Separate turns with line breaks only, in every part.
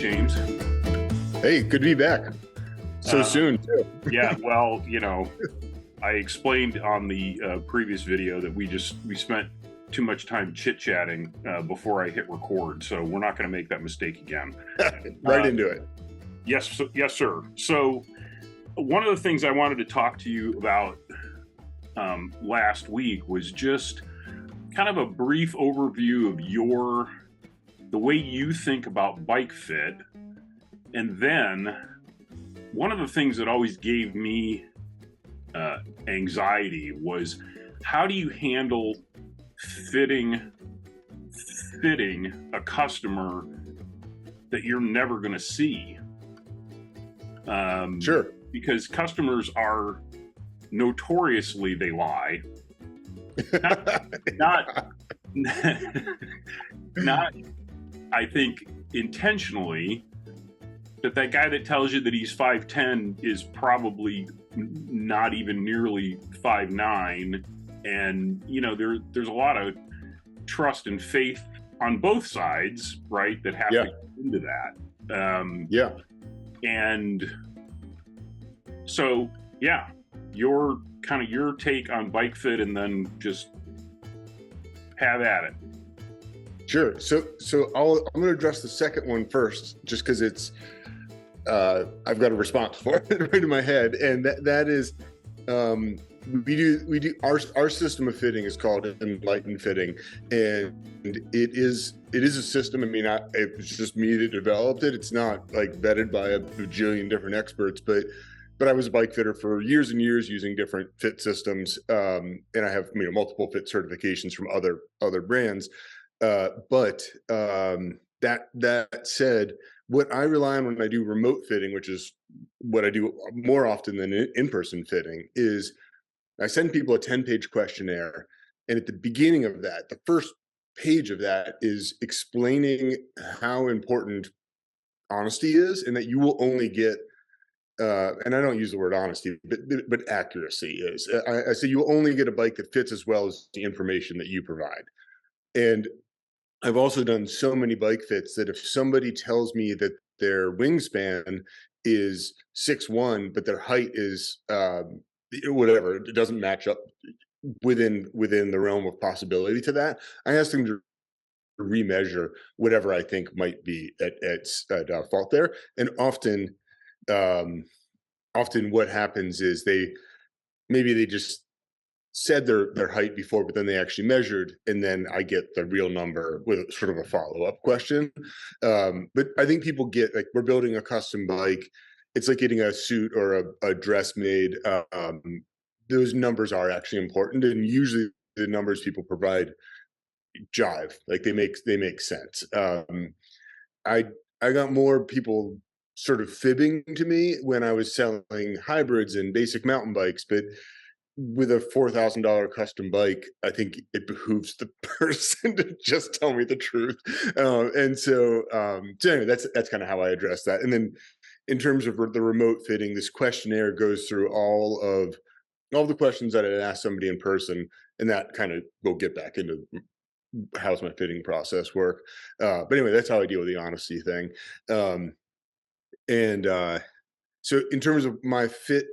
James.
Hey, good to be back. So soon, too.
Yeah, well, I explained on the previous video that we spent too much time chit-chatting before I hit record, so we're not going to make that mistake again.
Right into it.
Yes, sir. So one of the things I wanted to talk to you about last week was just kind of a brief overview of the way you think about bike fit. And then one of the things that always gave me anxiety was, how do you handle fitting a customer that you're never going to see?
Sure.
Because customers are notoriously, they lie. Not I think intentionally, that guy that tells you that he's 5'10" is probably not even nearly 5'9", and there's a lot of trust and faith on both sides, right, that have to get into that. And so your take on bike fit, and then just have at it.
Sure. So I'm going to address the second one first, just because it's I've got a response for it right in my head, and that is we do our system of fitting is called Enlightened Fitting, and it is a system. I mean, it's just me that developed it. It's not like vetted by a bajillion different experts, but I was a bike fitter for years and years using different fit systems, and I have multiple fit certifications from other brands. But that said, what I rely on when I do remote fitting, which is what I do more often than in-person fitting, is I send people a 10-page questionnaire. And at the beginning of that, the first page of that is explaining how important honesty is, and that you will only get, and I don't use the word honesty, but accuracy is. I say you will only get a bike that fits as well as the information that you provide. And I've also done so many bike fits that if somebody tells me that their wingspan is 6'1", but their height is whatever, it doesn't match up within the realm of possibility to that, I ask them to remeasure whatever I think might be at fault there. And often what happens is they just said their height before, but then they actually measured, and then I get the real number with sort of a follow-up question. But I think people get, like, we're building a custom bike. It's like getting a suit or a dress made. Those numbers are actually important, and usually the numbers people provide jive, like they make sense. I got more people sort of fibbing to me when I was selling hybrids and basic mountain bikes, but with a $4,000 custom bike, I think it behooves the person to just tell me the truth. And so anyway, that's kind of how I address that. And then in terms of the remote fitting, this questionnaire goes through all the questions that I'd ask somebody in person, and that kind of will get back into how's my fitting process work. But anyway, that's how I deal with the honesty thing. So in terms of my fit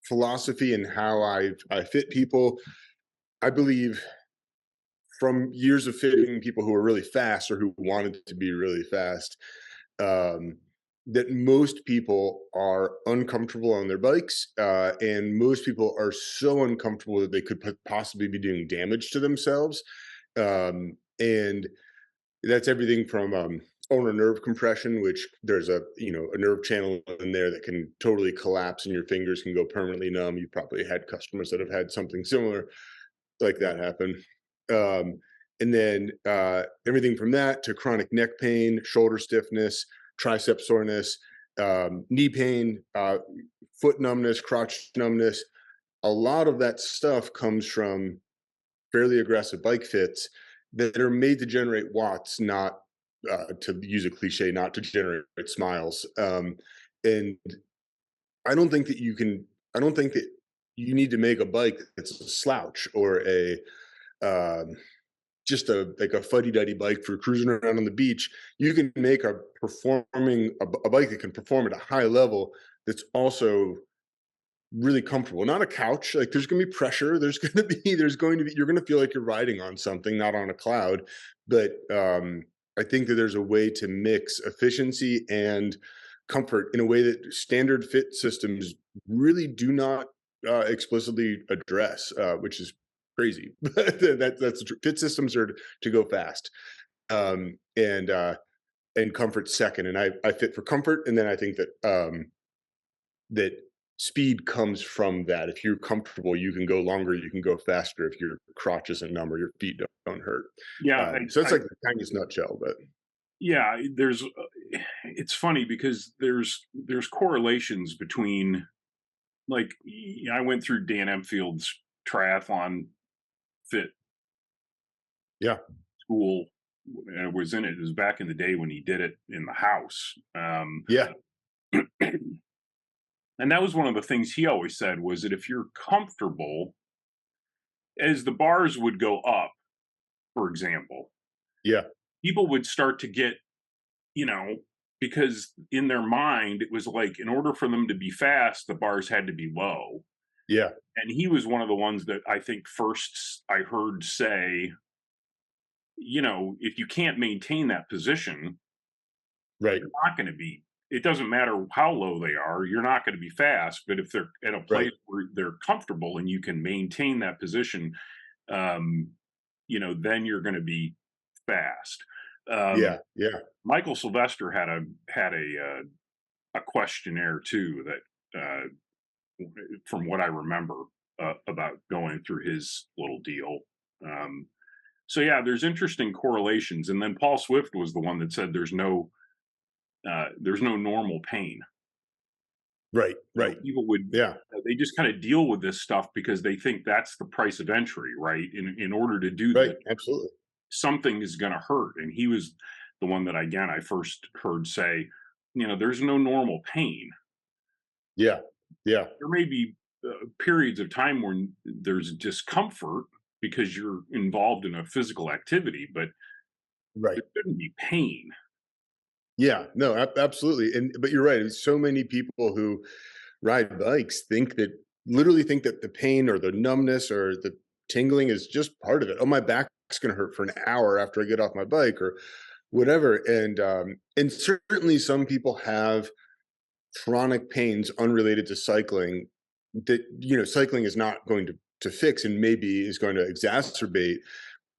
philosophy and how I fit people, I believe from years of fitting people who are really fast or who wanted to be really fast, that most people are uncomfortable on their bikes, and most people are so uncomfortable that they could possibly be doing damage to themselves. And that's everything from ulnar nerve compression, which there's a nerve channel in there that can totally collapse and your fingers can go permanently numb. You've probably had customers that have had something similar like that happen. And then everything from that to chronic neck pain, shoulder stiffness, tricep soreness, knee pain, foot numbness, crotch numbness. A lot of that stuff comes from fairly aggressive bike fits that are made to generate watts, not to use a cliche, not to generate smiles. And I don't think that you need to make a bike that's a slouch or a just a like a fuddy-duddy bike for cruising around on the beach. You can make a bike that can perform at a high level that's also really comfortable. Not a couch. Like there's going to be pressure. There's going to be you're going to feel like you're riding on something, not on a cloud. But I think that there's a way to mix efficiency and comfort in a way that standard fit systems really do not explicitly address, which is crazy. But that's fit systems are to go fast, and comfort second. And I fit for comfort, and then I think that speed comes from that. If you're comfortable, you can go longer, you can go faster if your crotch isn't numb or your feet don't hurt.
Yeah,
So it's like the tiniest nutshell, but
yeah. It's funny because there's correlations between, like, I went through Dan Empfield's triathlon fit
yeah,
school. And I was in it. It was back in the day when he did it in the house.
yeah,
And that was one of the things he always said, was that if you're comfortable, as the bars would go up, for example,
yeah,
people would start to get, you know, because in their mind, it was like, in order for them to be fast, the bars had to be low.
yeah,
And he was one of the ones that I think first I heard say, if you can't maintain that position,
right,
you're not going to be, it doesn't matter how low they are, you're not going to be fast. But if they're at a
right,
place where they're comfortable and you can maintain that position, um, then you're going to be fast.
yeah,
Um,
yeah,
Michael Sylvester had a questionnaire too that, from what I remember, about going through his little deal. Um, so yeah, there's interesting correlations. And then Paul Swift was the one that said there's no normal pain.
right, right,
People would,
yeah,
they just kind of deal with this stuff because they think that's the price of entry, right? In order to do
right,
this,
absolutely,
something is going to hurt. And he was the one that, again, I first heard say, there's no normal pain.
yeah, yeah,
There may be periods of time when there's discomfort because you're involved in a physical activity, but
right.
there shouldn't be pain.
Yeah, no, absolutely. And but you're right. So many people who ride bikes literally think that the pain or the numbness or the tingling is just part of it. Oh, my back's going to hurt for an hour after I get off my bike or whatever. And certainly some people have chronic pains unrelated to cycling that cycling is not going to fix and maybe is going to exacerbate.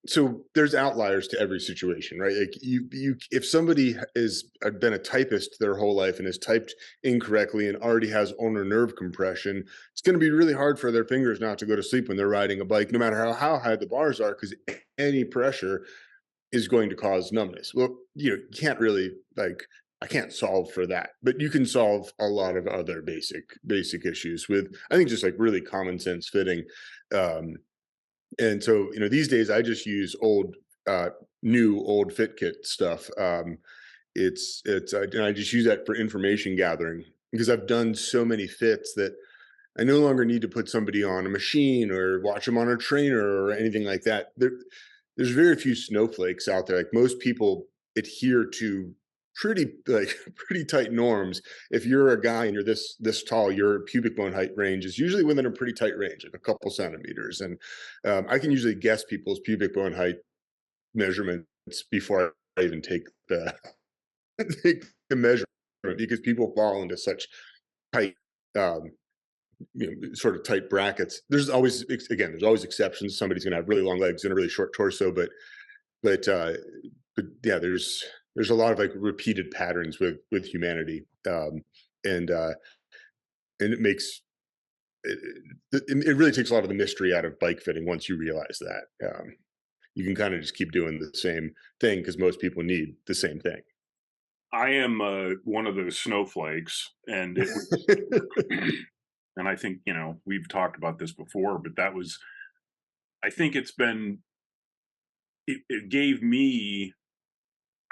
So there's outliers to every situation, right? Like if somebody is been a typist their whole life and has typed incorrectly and already has ulnar nerve compression, it's going to be really hard for their fingers not to go to sleep when they're riding a bike, no matter how high the bars are, because any pressure is going to cause numbness. Well, you can't really I can't solve for that, but you can solve a lot of other basic issues with, I think, just like really common sense fitting. Um, and so, these days I just use old fit kit stuff. And I just use that for information gathering because I've done so many fits that I no longer need to put somebody on a machine or watch them on a trainer or anything like that. There's very few snowflakes out there. Like most people adhere to pretty tight norms. If you're a guy and you're this tall, your pubic bone height range is usually within a pretty tight range, like a couple centimeters. And I can usually guess people's pubic bone height measurements before I even take the take the measurement, because people fall into such tight um, sort of tight brackets. There's always exceptions. Somebody's going to have really long legs and a really short torso, but but yeah, there's a lot of like repeated patterns with humanity, and uh, and it really takes a lot of the mystery out of bike fitting once you realize that. You can kind of just keep doing the same thing because most people need the same thing.
I am one of those snowflakes, and and I think we've talked about this before, but that was, I think it gave me,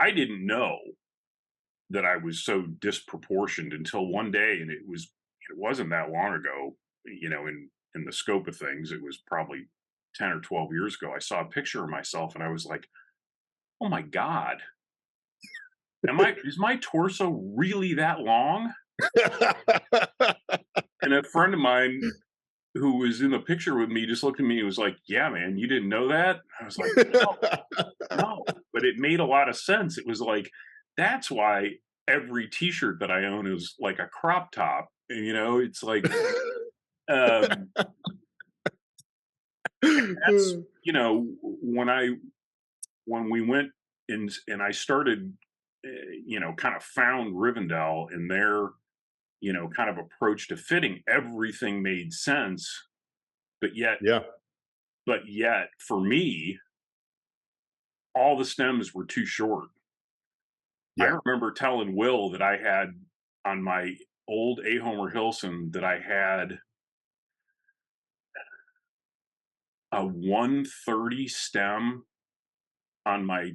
I didn't know that I was so disproportioned until one day, and it wasn't that long ago, in the scope of things, it was probably 10 or 12 years ago, I saw a picture of myself and I was like, "Oh my god, is my torso really that long?" And a friend of mine who was in the picture with me just looked at me and was like, "Yeah, man, you didn't know that?" I was like, "No, no," but it made a lot of sense. It was like, that's why every T-shirt that I own is like a crop top, and, it's like, um, that's when we went and I started, kind of found Rivendell and their, kind of approach to fitting, everything made sense, but yet
Yeah.
for me, all the stems were too short. I
Yeah.
remember telling Will that I had on my old A Homer Hilson that I had a 130 stem on my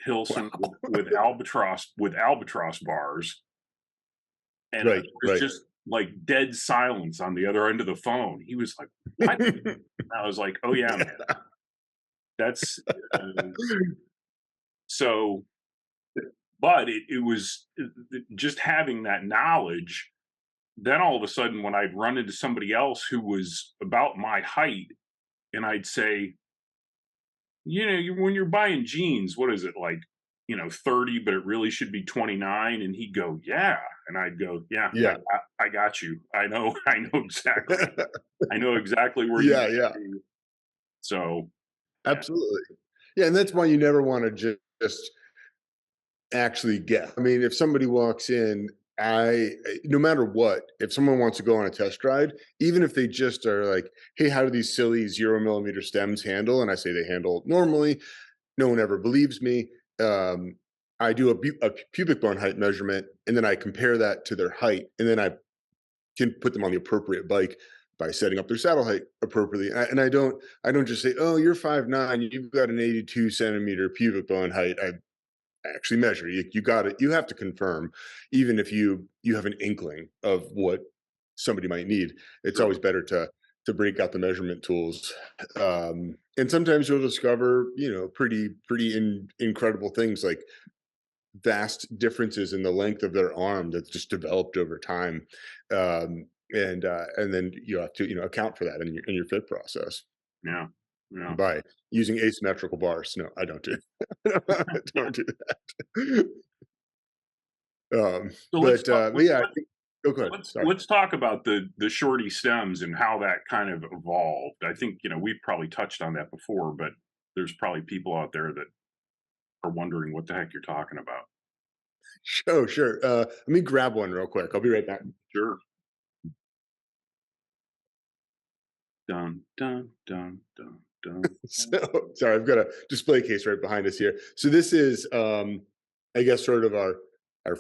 Hilson
Wow.
with albatross bars, and
Right.
there was
Right.
just like dead silence on the other end of the phone. He was like, "What?" I was like, "Oh yeah, man, that's uh, so." But it was just having that knowledge. Then all of a sudden, when I'd run into somebody else who was about my height, and I'd say, when you're buying jeans, what is it like, 30, but it really should be 29? And he'd go, yeah. And I'd go, yeah,
Yeah.
I got you. I know, I know exactly where you
Yeah.
want
Yeah.
to be. So, yeah,
Absolutely. Yeah, and that's why you never want to just actually guess. I mean, if somebody walks in, no matter what, if someone wants to go on a test ride, even if they just are like, "Hey, how do these silly 0 millimeter stems handle?" and I say they handle normally, no one ever believes me. Um, I do a pubic bone height measurement, and then I compare that to their height, and then I can put them on the appropriate bike by setting up their saddle height appropriately. And I don't just say, "Oh, you're 5'9", you've got an 82 centimeter pubic bone height." I actually measure. You got it. You have to confirm, even if you have an inkling of what somebody might need. It's
true.
always better to break out the measurement tools. And sometimes you'll discover, pretty incredible things like vast differences in the length of their arm that's just developed over time. And then you have to, account for that in your fit process
Yeah, yeah.
by using asymmetrical bars. No, I don't do I don't do that.
So
But yeah, I think. Oh, go ahead. Sorry.
let's talk about the shorty stems and how that kind of evolved. I think we've probably touched on that before, but there's probably people out there that are wondering what the heck you're talking about.
Sure, sure. Let me grab one real quick. I'll be right back.
Sure. Dun dun dun dun dun.
So sorry, I've got a display case right behind us here. So this is, I guess, sort of our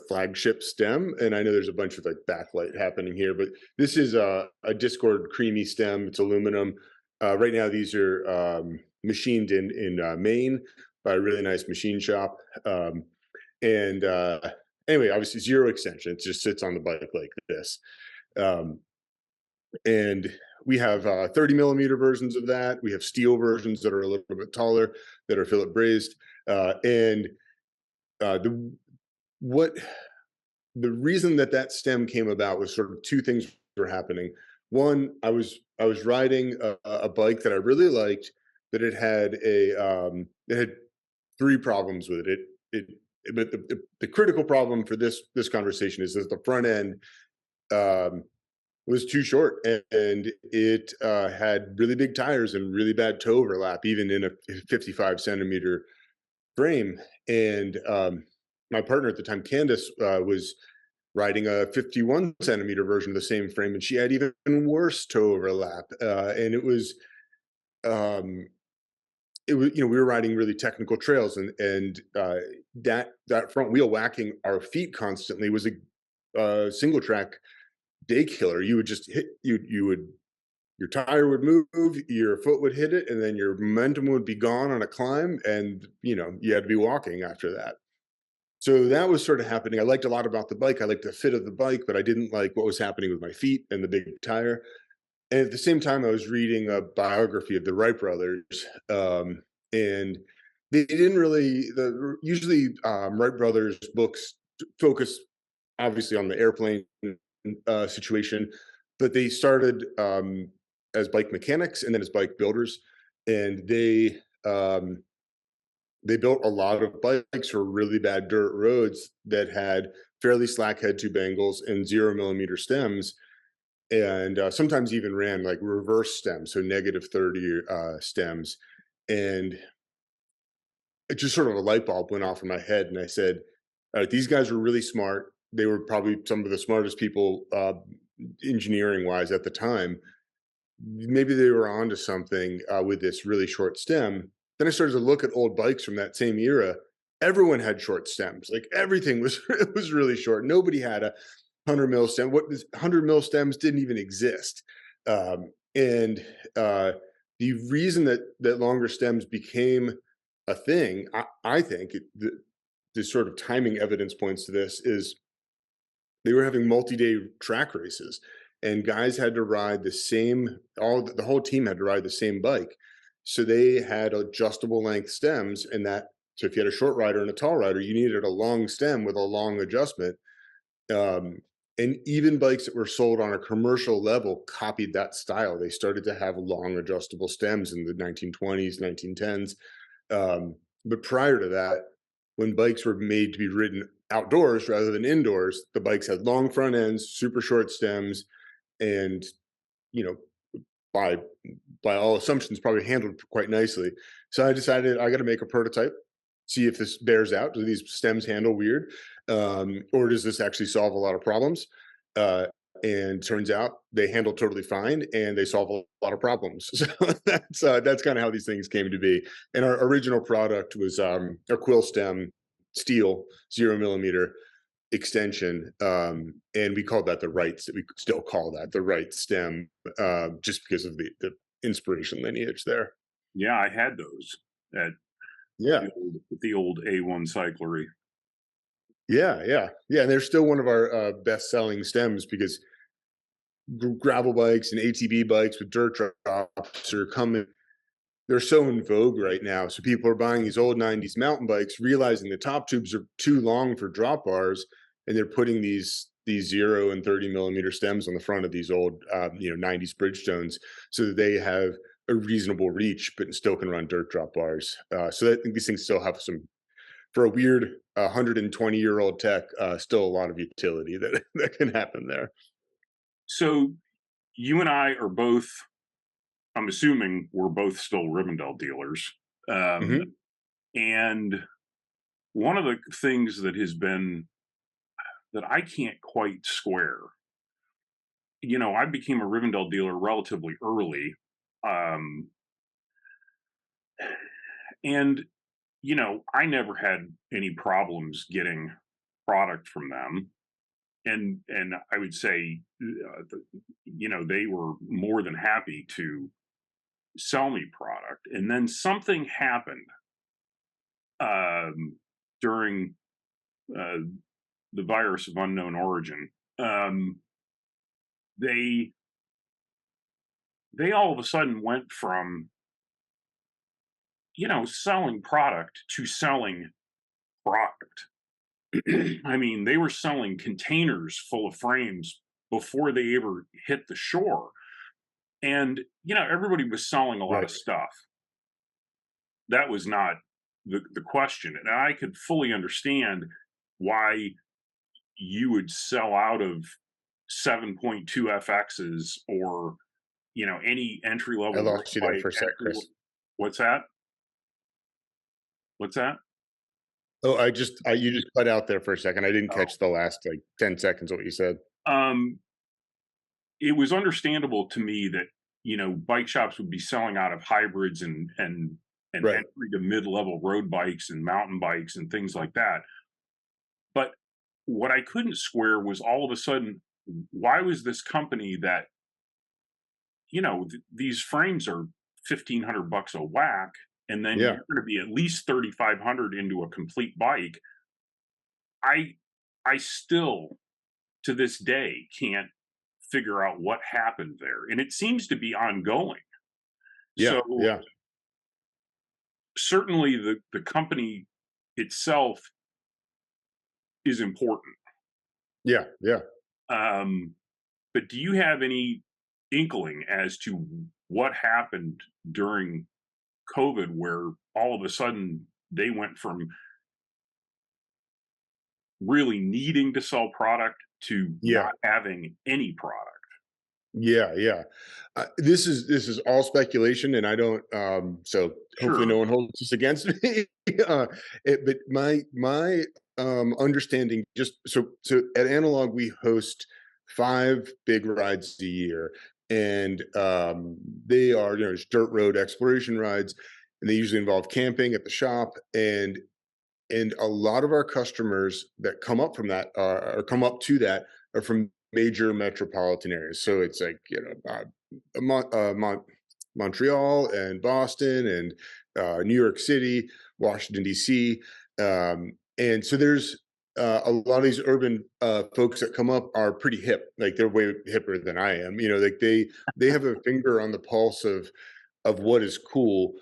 flagship stem, and I know there's a bunch of like backlight happening here, but this is a Discord creamy stem. It's aluminum. Right now, these are machined in Maine by a really nice machine shop. And Anyway, obviously zero extension. It just sits on the bike like this. Um, and we have 30 millimeter versions of that. We have steel versions that are a little bit taller, that are fillet brazed. And the what the reason that stem came about was sort of two things were happening. One, I was riding a bike that I really liked, that it had three problems with it. But the critical problem for this conversation is that the front end um, was too short, and it had really big tires and really bad toe overlap, even in a 55 centimeter frame. And my partner at the time, Candace, was riding a 51 centimeter version of the same frame, and she had even worse toe overlap. And um, we were riding really technical trails, and that front wheel whacking our feet constantly was a single track day killer. You would just hit you would your tire would move, your foot would hit it, and then your momentum would be gone on a climb, and you had to be walking after that. So that was sort of happening. I liked a lot about the bike. I liked the fit of the bike, but I didn't like what was happening with my feet and the big tire. And at the same time, I was reading a biography of the Wright brothers, and they didn't really. Usually Wright brothers books focus obviously on the airplane situation, but they started as bike mechanics and then as bike builders, and they built a lot of bikes for really bad dirt roads that had fairly slack head tube angles and 0 millimeter stems, and sometimes even ran like reverse stems, so -30 stems. And it just sort of a light bulb went off in my head, and I said, all right, these guys were really smart. They were probably some of the smartest people engineering wise at the time. Maybe they were onto something with this really short stem. Then I started to look at old bikes from that same era. Everyone had short stems. Like everything was it was really short. Nobody had a 100 mil stem. What was 100 mil stems didn't even exist. And the reason that longer stems became a thing, I think the sort of timing evidence points to this is they were having multi-day track races, and guys had to ride the same, all the whole team had to ride the same bike, so they had adjustable length stems. And that, so if you had a short rider and a tall rider, you needed a long stem with a long adjustment. um, and even bikes that were sold on a commercial level copied that style. They started to have long adjustable stems in the 1920s, 1910s. But prior to that, when bikes were made to be ridden outdoors rather than indoors, the bikes had long front ends, super short stems, and you know, by by all assumptions, probably handled quite nicely. So I decided I got to make a prototype, see if this bears out. Do these stems handle weird, or does this actually solve a lot of problems? Uh, and turns out they handle totally fine, and they solve a lot of problems. So that's kind of how these things came to be. And our original product was a quill stem steel 0 millimeter extension, and we called that the rights. We still call that the right stem, just because of the inspiration lineage there.
Yeah, I had those at
Yeah,
the old A1 cyclery.
yeah. And they're still one of our best-selling stems because gravel bikes and ATV bikes with dirt drops are coming. They're so in vogue right now. So people are buying these old 90s mountain bikes, realizing the top tubes are too long for drop bars, and they're putting these 0 and 30 millimeter stems on the front of these old 90s Bridgestones, so that they have a reasonable reach but still can run dirt drop bars. So I think these things still have some, for a weird 120-year-old tech, still a lot of utility that that can happen there.
So you and I are both, I'm assuming we're both still Rivendell dealers. Um,
Hmm.
and one of the things that has been that I can't quite square, I became a Rivendell dealer relatively early. Um, and, I never had any problems getting product from them. And I would say, they were more than happy to sell me product. And then something happened um, during uh, the virus of unknown origin. Um, they they all of a sudden went from selling product to selling product. I mean, they were selling containers full of frames before they ever hit the shore. And everybody was selling a lot
Right.
of stuff. That was not the question, and I could fully understand why you would sell out of 7.2 FXs or any entry
I
level road
lost you there
bike.
for a sec, Chris.
What's that? What's that?
Oh, you just cut out there for a second. I didn't
Oh.
catch the last like 10 seconds of what you said.
Um, it was understandable to me that bike shops would be selling out of hybrids and
Right.
entry to mid level road bikes and mountain bikes and things like that. But what I couldn't square was all of a sudden, why was this company that these frames are 1,500 bucks a whack, and then
Yeah.
you're going to be at least 3,500 into a complete bike. I I still to this day can't figure out what happened there, and it seems to be ongoing.
Yeah,
So
yeah,
certainly the company itself is important.
yeah, yeah.
Um, but do you have any inkling as to what happened during COVID where all of a sudden they went from really needing to sell product to
Yeah.
not having any product?
Yeah, yeah. This is all speculation, and I don't. So hopefully,
Sure.
no one holds this against me. But my understanding, just so at Analog, we host 5 big rides a year, and they are just dirt road exploration rides, and they usually involve camping at the shop, and a lot of our customers that come up from that or come up to that are from major metropolitan areas. So it's like Montreal and Boston and New York City, Washington D.C. And so there's a lot of these urban folks that come up are pretty hip. Like they're way hipper than I am. Like they have a finger on the pulse of what is cool,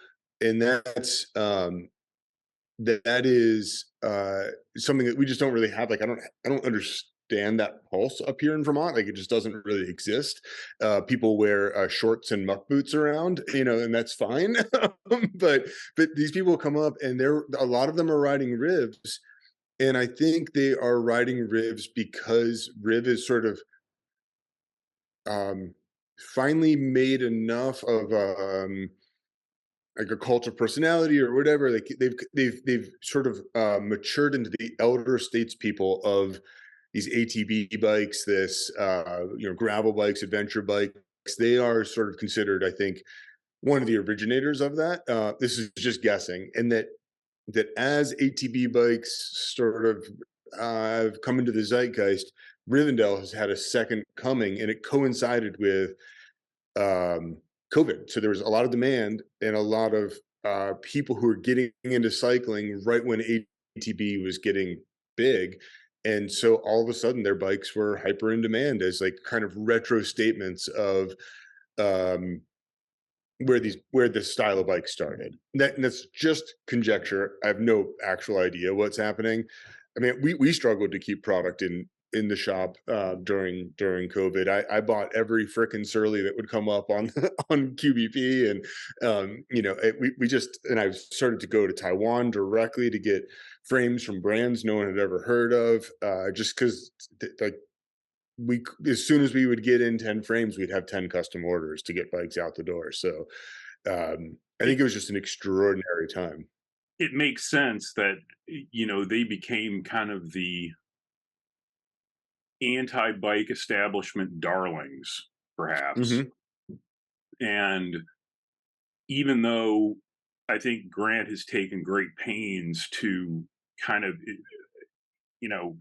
and that is something that we just don't really have. Like I don't understand that pulse up here in Vermont. Like it just doesn't really exist. People wear shorts and muck boots around, and that's fine. but these people come up, and a lot of them are riding rivs, and I think they are riding rivs because riv is sort of um, finally made enough of like a cult of personality or whatever. Like they've sort of matured into the elder statespeople of these ATV bikes, this gravel bikes, adventure bikes. They are sort of considered, I think, one of the originators of that. This is just guessing, and that as ATV bikes sort of have come into the zeitgeist, Rivendell has had a second coming, and it coincided with um, COVID. So there was a lot of demand and a lot of people who were getting into cycling right when ATB was getting big. And so all of a sudden their bikes were hyper in demand as like kind of retro statements of um, where this style of bike started. And that's just conjecture. I have no actual idea what's happening. I mean, we struggled to keep product in the shop during COVID. I bought every frickin' Surly that would come up on on QBP, and we just and I started to go to Taiwan directly to get frames from brands no one had ever heard of, just because like we as soon as we would get in 10 frames, we'd have 10 custom orders to get bikes out the door. So I
It
think it was just an extraordinary time.
it makes sense that they became kind of the anti-bike establishment darlings, perhaps.
Hmm.
And even though I think Grant has taken great pains to kind of, you know,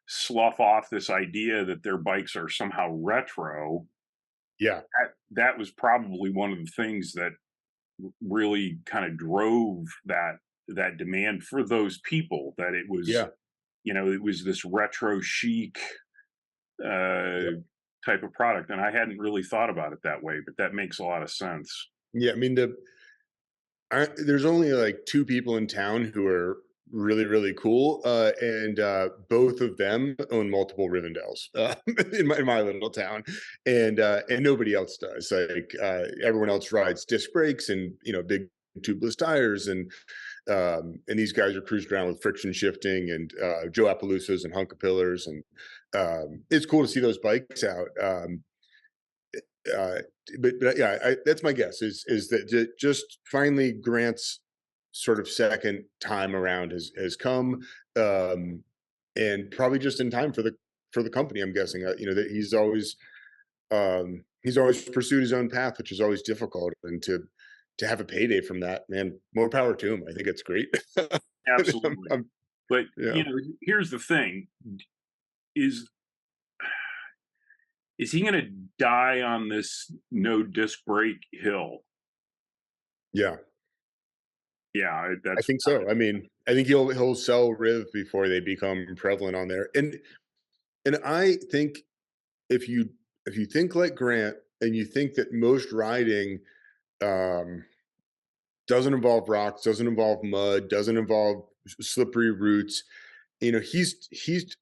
slough off this idea that their bikes are somehow retro,
Yeah,
that was probably one of the things that really kind of drove that demand for those people, that it was,
yeah,
it was this retro chic uh
yeah.
type of product, and I hadn't really thought about it that way, but that makes a lot of sense.
Yeah, I mean, there's only like 2 people in town who are really, really cool, and both of them own multiple Rivendells in my little town, and nobody else does. Like everyone else rides disc brakes and big tubeless tires, and these guys are cruising around with friction shifting and Joe Appaloosas and Hunkapillars, and it's cool to see those bikes out. Uh, but yeah, that's my guess is that just finally Grant's sort of second time around has come, um, and probably just in time for the company. I'm guessing that he's always pursued his own path, which is always difficult, and to have a payday from that, man, more power to him. I think it's great.
Absolutely. But
Yeah,
here's the thing: is is he going to die on this no disc brake hill?
yeah.
Yeah,
I
that's
think
kind
so. I mean, I think he'll sell Riv before they become prevalent on there. And I think if you if you think like Grant and you think that most riding um, doesn't involve rocks, doesn't involve mud, doesn't involve slippery roots, he's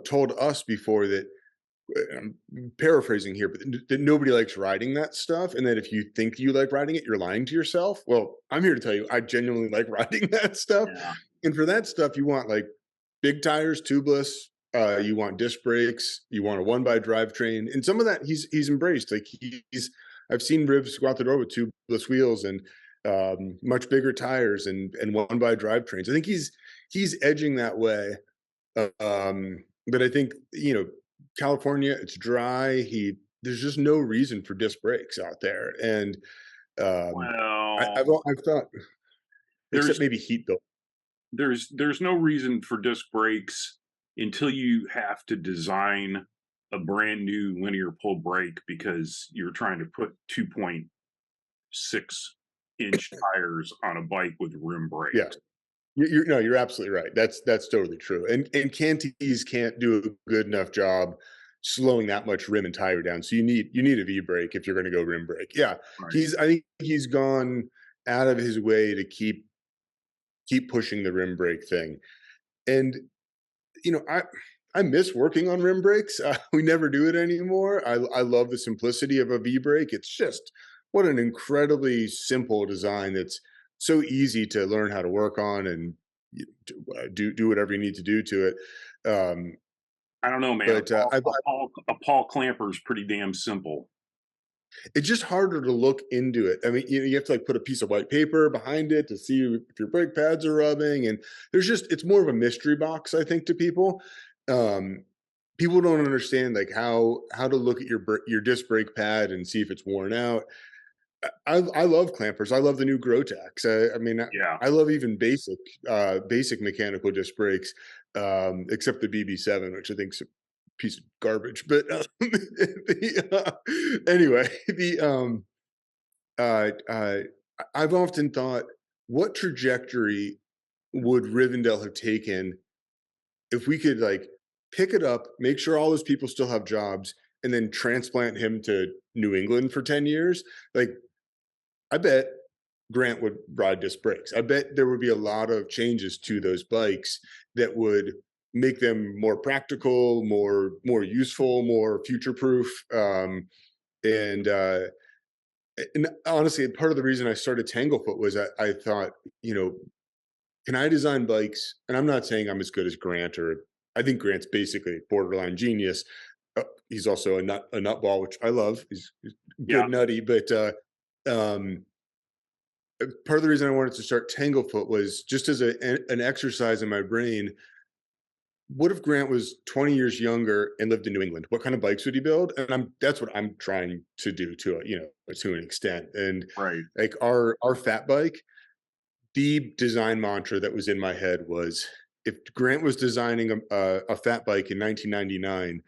told us before that I'm paraphrasing here, but that nobody likes riding that stuff, and that if you think you like riding it, you're lying to yourself. Well, I'm here to tell you, I genuinely like riding that stuff,
Yeah.
and for that stuff, you want like big tires, tubeless. You want disc brakes. You want a one by drivetrain, and some of that he's embraced. Like he's, I've seen Rivs go out the door with tubeless wheels and much bigger tires and one by drivetrains. I think he's edging that way. But I think California, it's dry. There's just no reason for disc brakes out there, and um,
Well,
I've thought, except
there's
maybe heat built.
there's no reason for disc brakes until you have to design a brand new linear pull brake because you're trying to put 2.6-inch tires on a bike with rim
Yeah,
brakes.
you're no, you're absolutely right. That's totally true. And Canties can't do a good enough job slowing that much rim and tire down. So you need a V brake if you're going to go rim brake. Yeah,
Right.
I think he's gone out of his way to keep pushing the rim brake thing. And I miss working on rim brakes. We never do it anymore. I love the simplicity of a V brake. It's just what an incredibly simple design that's so easy to learn how to work on and do whatever you need to do to it.
I don't know, man.
But
A Paul clamper is pretty damn simple.
it's just harder to look into it. I mean, you have to like put a piece of white paper behind it to see if your brake pads are rubbing, and it's more of a mystery box, I think, to people. Um, People don't understand like how to look at your disc brake pad and see if it's worn out. I love clampers. I love the new Grotax. I mean,
Yeah.
I love even basic mechanical disc brakes, except the BB7, which I think's a piece of garbage. But anyway, the I've often thought, what trajectory would Rivendell have taken if we could like pick it up, make sure all those people still have jobs, and then transplant him to New England for 10 years? Like, I bet Grant would ride disc brakes. I bet there would be a lot of changes to those bikes that would make them more practical, more useful, more future proof. And and honestly, part of the reason I started Tanglefoot was I thought, can I design bikes? And I'm not saying I'm as good as Grant, or I think Grant's basically borderline genius. He's also a nutball, which I love. He's
Yeah.
good nutty, but um, part of the reason I wanted to start Tanglefoot was just as an exercise in my brain. What if Grant was 20 years younger and lived in New England? What kind of bikes would he build? And that's what I'm trying to do to an extent. And
Right.
like our fat bike, the design mantra that was in my head was, if Grant was designing a fat bike in 1999,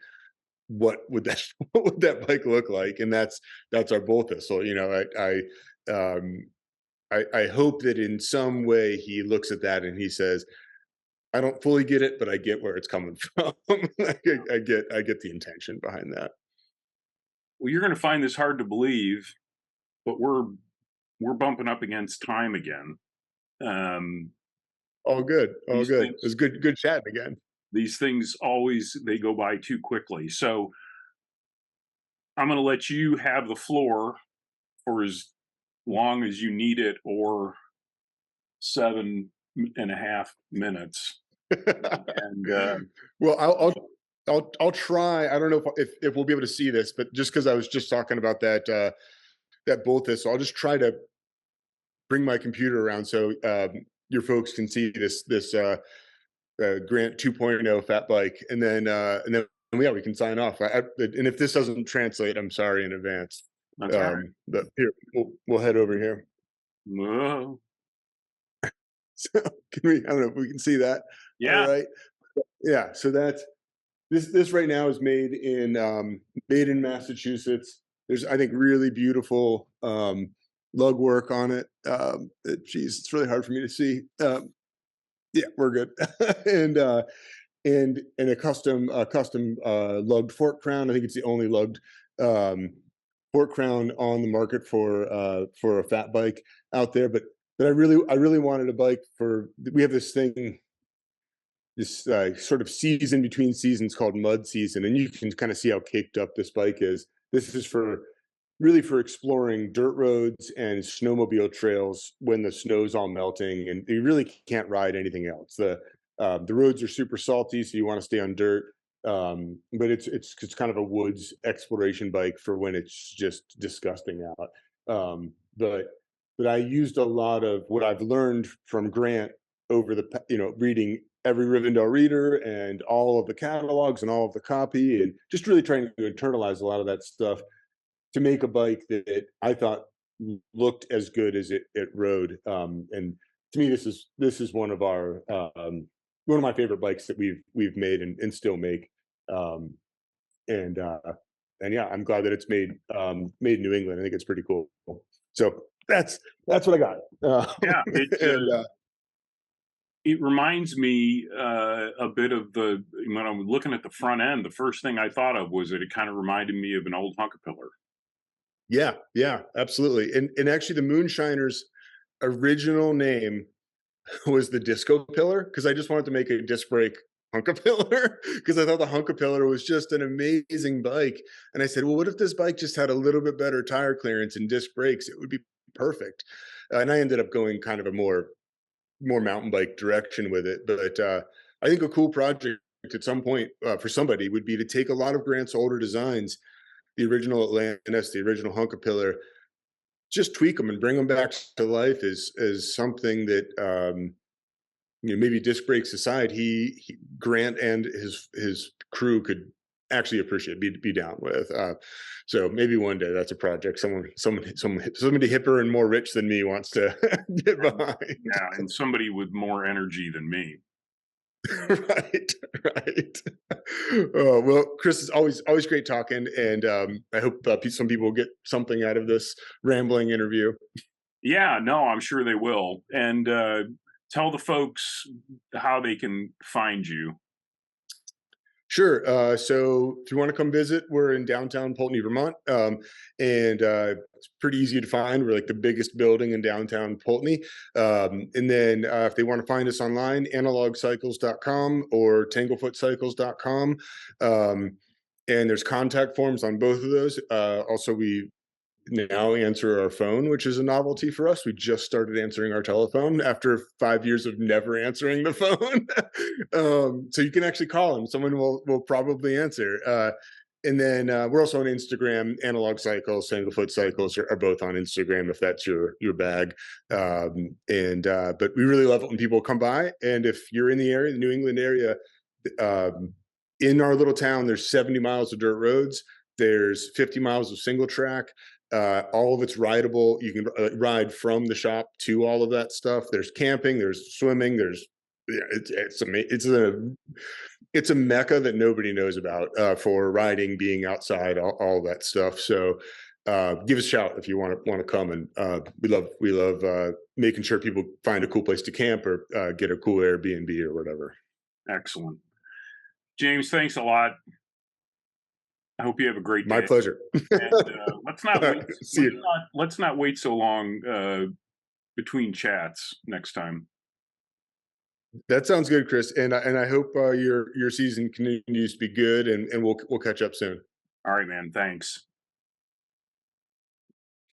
what would that what would that bike look like? And that's our Bolta. So um, I hope that in some way he looks at that and he says, I don't fully get it, but I get where it's coming from. I get the intention behind that.
Well, you're going to find this hard to believe, but we're bumping up against time again. Um,
All good, all
these
good. It
things
was good chatting again.
these things always they go by too quickly. So I'm going to let you have the floor for as long as you need it, or 7.5 minutes. And
Well, I'll try. I don't know if we'll be able to see this, but just because I was just talking about that Bolta, so I'll just try to bring my computer around so your folks can see this Grant 2.0 fat bike, and then yeah, we can sign off. And if this doesn't translate, I'm sorry in advance.
that's all right.
But here we'll head over here.
Whoa.
So can we? I don't know if we can see that. All
Yeah.
right. Yeah. So that's this right now is made in Massachusetts. There's, I think, really beautiful lug work on it. Geez, it's really hard for me to see. Yeah, we're good. and and a custom lugged fork crown. I think it's the only lugged Port Crown on the market for a fat bike out there, but I really wanted a bike for. We have this thing, this sort of season between seasons called mud season, and you can kind of see how caked up this bike is. This is for really for exploring dirt roads and snowmobile trails when the snow's all melting, and you really can't ride anything else. The roads are super salty, so you want to stay on dirt. But it's kind of a woods exploration bike for when it's just disgusting out. But I used a lot of what I've learned from Grant over reading every Rivendell reader and all of the catalogs and all of the copy, and just really trying to internalize a lot of that stuff to make a bike that I thought looked as good as it rode. And to me, this is one of my favorite bikes that we've made and still make. Um, and yeah, I'm glad that it's made in New England. I think it's pretty cool. So that's what I got.
Yeah,
And
it reminds me a bit of when I'm looking at the front end. The first thing I thought of was that it kind of reminded me of an old Hunkapillar.
yeah, absolutely. And actually, the Moonshiner's original name was the Disco Pillar, because I just wanted to make a disc brake Hunkapillar because I thought the Hunkapillar was just an amazing bike. And I said, well, what if this bike just had a little bit better tire clearance and disc brakes? It would be perfect. And I ended up going kind of a more mountain bike direction with it. But I think a cool project at some point for somebody would be to take a lot of Grant's older designs, the original Atlantis, the original Hunkapillar, just tweak them and bring them back to life as something that maybe disc brakes aside, Grant and his crew could actually appreciate, be down with. So maybe one day that's a project somebody hipper and more rich than me wants to get behind.
Yeah, and somebody with more energy than me.
Right. Oh, well, Chris, it's always great talking, and I hope some people will get something out of this rambling interview.
Yeah, no, I'm sure they will. And tell the folks how they can find you.
Sure. So if you want to come visit, we're in downtown Poultney, Vermont, and it's pretty easy to find. We're like the biggest building in downtown Poultney. And then if they want to find us online, analogcycles.com or tanglefootcycles.com. And there's contact forms on both of those. Also, we now answer our phone, which is a novelty for us. We just started answering our telephone after 5 years of never answering the phone. So you can actually call them. Someone will probably answer. And then we're also on Instagram. Analog Cycles, Tanglefoot Cycles are both on Instagram if that's your bag. But we really love it when people come by. And if you're in the area, the New England area, in our little town, there's 70 miles of dirt roads. There's 50 miles of single track. All of it's rideable. You can ride from the shop to all of that stuff. There's camping, there's swimming, it's a mecca that nobody knows about for riding, being outside, all that stuff. So give us a shout if you want to come, and we love making sure people find a cool place to camp or get a cool Airbnb or whatever.
Excellent. James, thanks a lot. I hope you have a great day.
My pleasure.
And, let's not wait so long between chats next time.
That sounds good, Chris. And I hope your season continues to be good, and we'll catch up soon.
All right, man. Thanks.